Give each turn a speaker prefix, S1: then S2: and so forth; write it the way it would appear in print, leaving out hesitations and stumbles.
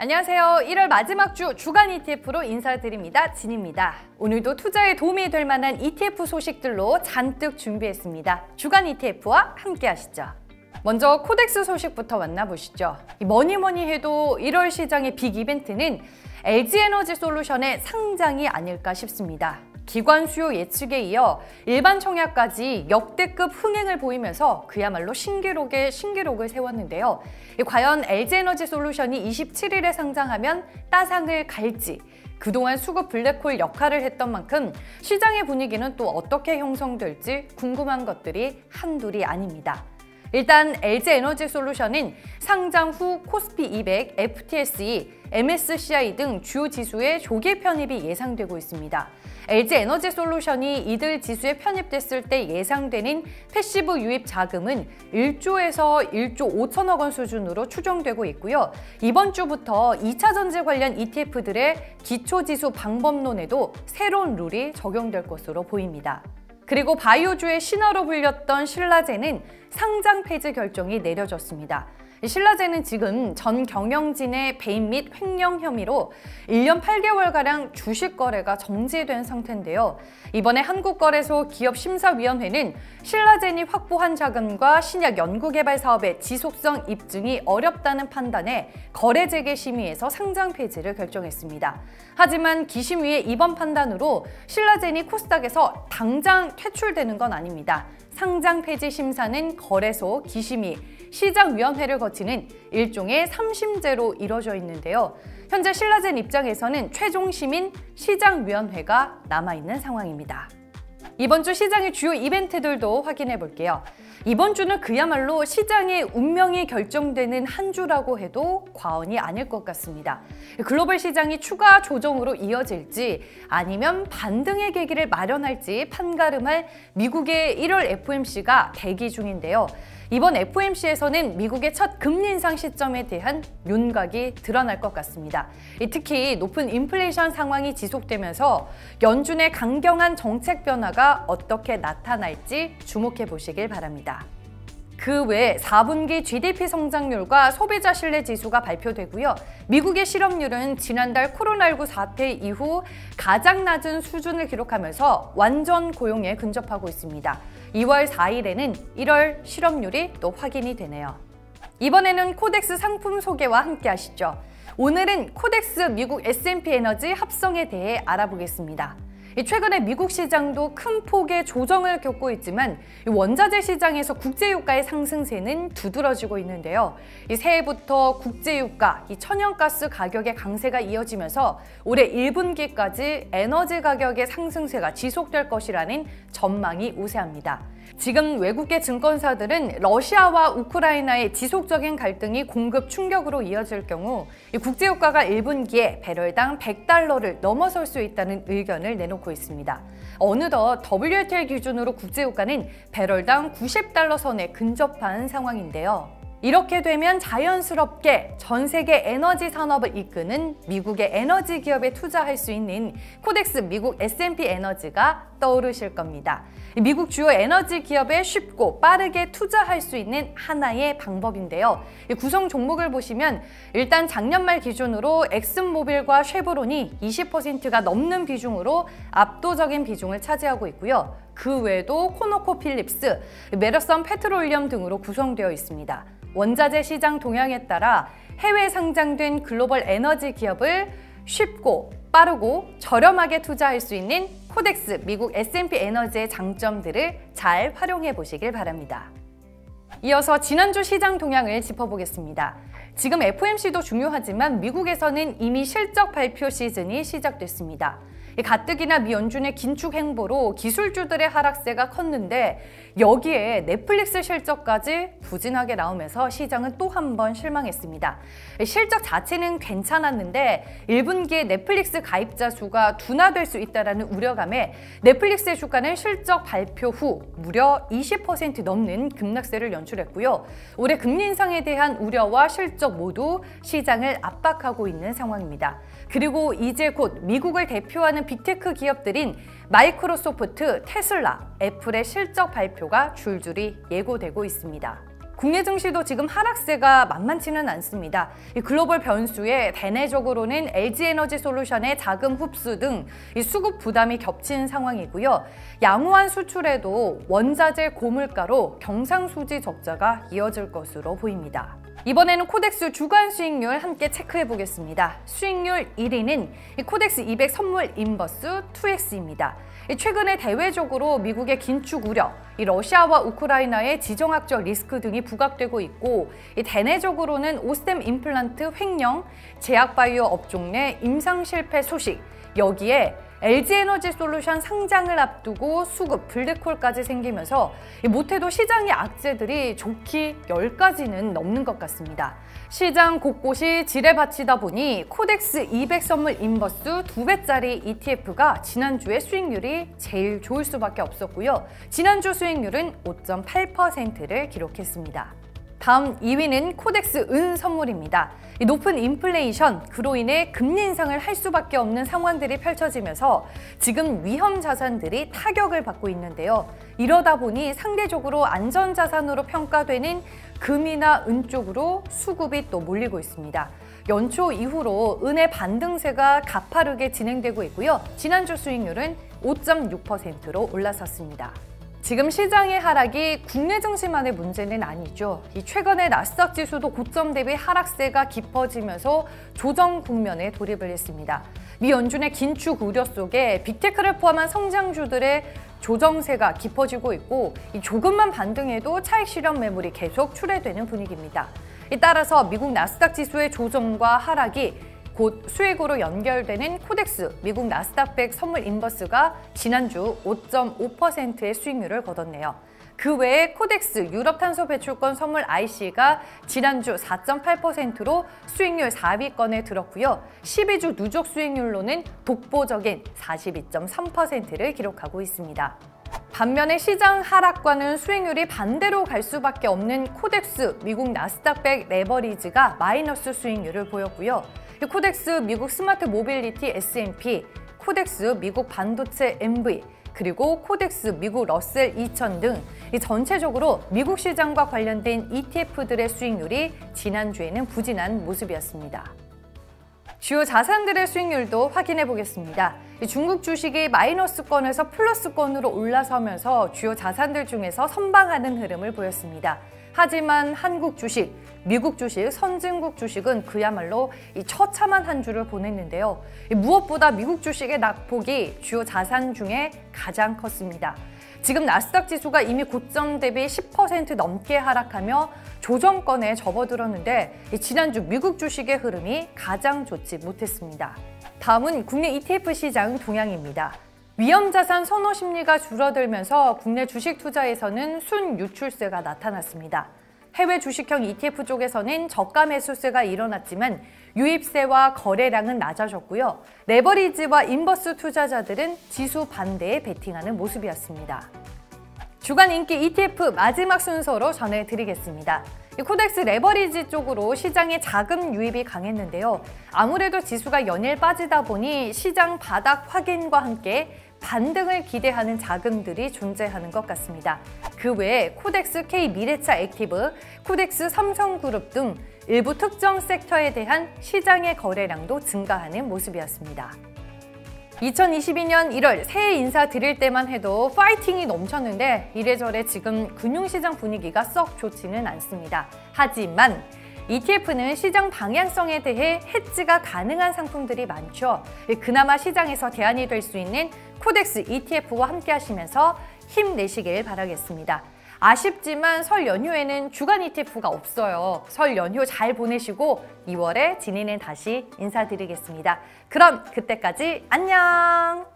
S1: 안녕하세요. 1월 마지막 주 주간 ETF로 인사드립니다. 진입니다. 오늘도 투자에 도움이 될 만한 ETF 소식들로 잔뜩 준비했습니다. 주간 ETF와 함께 하시죠. 먼저 코덱스 소식부터 만나보시죠. 뭐니뭐니 해도 1월 시장의 빅 이벤트는 LG에너지솔루션의 상장이 아닐까 싶습니다. 기관 수요 예측에 이어 일반 청약까지 역대급 흥행을 보이면서 그야말로 신기록에 신기록을 세웠는데요. 과연 LG에너지솔루션이 27일에 상장하면 따상을 갈지, 그동안 수급 블랙홀 역할을 했던 만큼 시장의 분위기는 또 어떻게 형성될지 궁금한 것들이 한둘이 아닙니다. 일단 LG에너지솔루션은 상장 후 코스피 200, FTSE, MSCI 등 주요 지수의 조기 편입이 예상되고 있습니다. LG에너지솔루션이 이들 지수에 편입됐을 때 예상되는 패시브 유입 자금은 1조에서 1조 5천억 원 수준으로 추정되고 있고요. 이번 주부터 2차 전지 관련 ETF들의 기초지수 방법론에도 새로운 룰이 적용될 것으로 보입니다. 그리고 바이오주의 신화로 불렸던 신라제는 상장 폐지 결정이 내려졌습니다. 신라제는 지금 전 경영진의 배임 및 횡령 혐의로 1년 8개월가량 주식 거래가 정지된 상태인데요. 이번에 한국거래소 기업심사위원회는 신라젠이 확보한 자금과 신약 연구개발 사업의 지속성 입증이 어렵다는 판단에 거래 재개 심의에서 상장 폐지를 결정했습니다. 하지만 기심위의 이번 판단으로 신라젠이 코스닥에서 당장 퇴출되는 건 아닙니다. 상장 폐지 심사는 거래소, 기심위, 시장위원회를 거치는 일종의 3심제로 이뤄져 있는데요. 현재 신라젠 입장에서는 최종 심인 시장위원회가 남아있는 상황입니다. 이번 주 시장의 주요 이벤트들도 확인해 볼게요. 이번 주는 그야말로 시장의 운명이 결정되는 한 주라고 해도 과언이 아닐 것 같습니다. 글로벌 시장이 추가 조정으로 이어질지 아니면 반등의 계기를 마련할지 판가름할 미국의 1월 FOMC가 대기 중인데요. 이번 FOMC에서는 미국의 첫 금리 인상 시점에 대한 윤곽이 드러날 것 같습니다. 특히 높은 인플레이션 상황이 지속되면서 연준의 강경한 정책 변화가 어떻게 나타날지 주목해 보시길 바랍니다. 그 외 4분기 GDP 성장률과 소비자 신뢰 지수가 발표되고요. 미국의 실업률은 지난달 코로나19 사태 이후 가장 낮은 수준을 기록하면서 완전 고용에 근접하고 있습니다. 2월 4일에는 1월 실업률이 또 확인이 되네요. 이번에는 코덱스 상품 소개와 함께 하시죠. 오늘은 코덱스 미국 S&P 에너지 합성에 대해 알아보겠습니다. 최근에 미국 시장도 큰 폭의 조정을 겪고 있지만 원자재 시장에서 국제유가의 상승세는 두드러지고 있는데요. 새해부터 국제유가, 천연가스 가격의 강세가 이어지면서 올해 1분기까지 에너지 가격의 상승세가 지속될 것이라는 전망이 우세합니다. 지금 외국계 증권사들은 러시아와 우크라이나의 지속적인 갈등이 공급 충격으로 이어질 경우 국제유가가 1분기에 배럴당 100달러를 넘어설 수 있다는 의견을 내놓고 있습니다. 어느덧 WTI 기준으로 국제유가는 배럴당 90달러 선에 근접한 상황인데요. 이렇게 되면 자연스럽게 전 세계 에너지 산업을 이끄는 미국의 에너지 기업에 투자할 수 있는 코덱스 미국 S&P 에너지가 떠오르실 겁니다. 미국 주요 에너지 기업에 쉽고 빠르게 투자할 수 있는 하나의 방법인데요. 구성 종목을 보시면 일단 작년 말 기준으로 엑슨모빌과 쉐보론이 20%가 넘는 비중으로 압도적인 비중을 차지하고 있고요. 그 외에도 코노코필립스, 메르선 페트롤리엄 등으로 구성되어 있습니다. 원자재 시장 동향에 따라 해외 상장된 글로벌 에너지 기업을 쉽고 빠르고 저렴하게 투자할 수 있는 코덱스 미국 S&P 에너지의 장점들을 잘 활용해 보시길 바랍니다. 이어서 지난주 시장 동향을 짚어보겠습니다. 지금 FOMC도 중요하지만 미국에서는 이미 실적 발표 시즌이 시작됐습니다. 가뜩이나 미 연준의 긴축 행보로 기술주들의 하락세가 컸는데 여기에 넷플릭스 실적까지 부진하게 나오면서 시장은 또 한 번 실망했습니다. 실적 자체는 괜찮았는데 1분기에 넷플릭스 가입자 수가 둔화될 수 있다는 우려감에 넷플릭스의 주가는 실적 발표 후 무려 20% 넘는 급락세를 연출했고요. 올해 금리 인상에 대한 우려와 실적 모두 시장을 압박하고 있는 상황입니다. 그리고 이제 곧 미국을 대표하는 빅테크 기업들인 마이크로소프트, 테슬라, 애플의 실적 발표가 줄줄이 예고되고 있습니다. 국내 증시도 지금 하락세가 만만치는 않습니다. 이 글로벌 변수에 대내적으로는 LG에너지솔루션의 자금 흡수 등 이 수급 부담이 겹친 상황이고요. 양호한 수출에도 원자재 고물가로 경상수지 적자가 이어질 것으로 보입니다. 이번에는 코덱스 주간 수익률 함께 체크해 보겠습니다. 수익률 1위는 코덱스 200 선물 인버스 2X입니다. 최근에 대외적으로 미국의 긴축 우려, 러시아와 우크라이나의 지정학적 리스크 등이 부각되고 있고, 대내적으로는 오스템 임플란트 횡령, 제약바이오 업종 내 임상 실패 소식, 여기에 LG에너지솔루션 상장을 앞두고 수급 블랙홀까지 생기면서 못해도 시장의 악재들이 좋기 10가지는 넘는 것 같습니다. 시장 곳곳이 지뢰밭이다 보니 코덱스 200 선물 인버스 2배짜리 ETF가 지난주에 수익률이 제일 좋을 수밖에 없었고요. 지난주 수익률은 5.8%를 기록했습니다. 다음 2위는 코덱스 은 선물입니다. 높은 인플레이션, 그로 인해 금리 인상을 할 수밖에 없는 상황들이 펼쳐지면서 지금 위험 자산들이 타격을 받고 있는데요. 이러다 보니 상대적으로 안전자산으로 평가되는 금이나 은 쪽으로 수급이 또 몰리고 있습니다. 연초 이후로 은의 반등세가 가파르게 진행되고 있고요. 지난주 수익률은 5.6%로 올라섰습니다. 지금 시장의 하락이 국내 증시만의 문제는 아니죠. 최근에 나스닥 지수도 고점 대비 하락세가 깊어지면서 조정 국면에 돌입을 했습니다. 미 연준의 긴축 우려 속에 빅테크를 포함한 성장주들의 조정세가 깊어지고 있고, 조금만 반등해도 차익 실현 매물이 계속 출회되는 분위기입니다. 따라서 미국 나스닥 지수의 조정과 하락이 곧 수익으로 연결되는 코덱스 미국 나스닥 100 선물 인버스가 지난주 5.5%의 수익률을 거뒀네요. 그 외에 코덱스 유럽 탄소 배출권 선물 IC가 지난주 4.8%로 수익률 4위권에 들었고요. 12주 누적 수익률로는 독보적인 42.3%를 기록하고 있습니다. 반면에 시장 하락과는 수익률이 반대로 갈 수밖에 없는 코덱스 미국 나스닥 100 레버리지가 마이너스 수익률을 보였고요. 코덱스 미국 스마트 모빌리티 S&P, 코덱스 미국 반도체 MV, 그리고 코덱스 미국 러셀 2000 등 전체적으로 미국 시장과 관련된 ETF들의 수익률이 지난주에는 부진한 모습이었습니다. 주요 자산들의 수익률도 확인해 보겠습니다. 중국 주식이 마이너스권에서 플러스권으로 올라서면서 주요 자산들 중에서 선방하는 흐름을 보였습니다. 하지만 한국 주식, 미국 주식, 선진국 주식은 그야말로 처참한 한 주를 보냈는데요. 무엇보다 미국 주식의 낙폭이 주요 자산 중에 가장 컸습니다. 지금 나스닥 지수가 이미 고점 대비 10% 넘게 하락하며 조정권에 접어들었는데 지난주 미국 주식의 흐름이 가장 좋지 못했습니다. 다음은 국내 ETF 시장 동향입니다. 위험자산 선호 심리가 줄어들면서 국내 주식 투자에서는 순유출세가 나타났습니다. 해외 주식형 ETF 쪽에서는 저가 매수세가 일어났지만 유입세와 거래량은 낮아졌고요. 레버리지와 인버스 투자자들은 지수 반대에 베팅하는 모습이었습니다. 주간 인기 ETF 마지막 순서로 전해드리겠습니다. 코덱스 레버리지 쪽으로 시장에 자금 유입이 강했는데요. 아무래도 지수가 연일 빠지다 보니 시장 바닥 확인과 함께 반등을 기대하는 자금들이 존재하는 것 같습니다. 그 외에 코덱스 K 미래차 액티브, 코덱스 삼성그룹 등 일부 특정 섹터에 대한 시장의 거래량도 증가하는 모습이었습니다. 2022년 1월 새해 인사 드릴 때만 해도 파이팅이 넘쳤는데 이래저래 지금 금융시장 분위기가 썩 좋지는 않습니다. 하지만 ETF는 시장 방향성에 대해 해지가 가능한 상품들이 많죠. 그나마 시장에서 대안이 될 수 있는 코덱스 ETF와 함께 하시면서 힘내시길 바라겠습니다. 아쉽지만 설 연휴에는 주간 ETF가 없어요. 설 연휴 잘 보내시고 2월에 진이는 다시 인사드리겠습니다. 그럼 그때까지 안녕!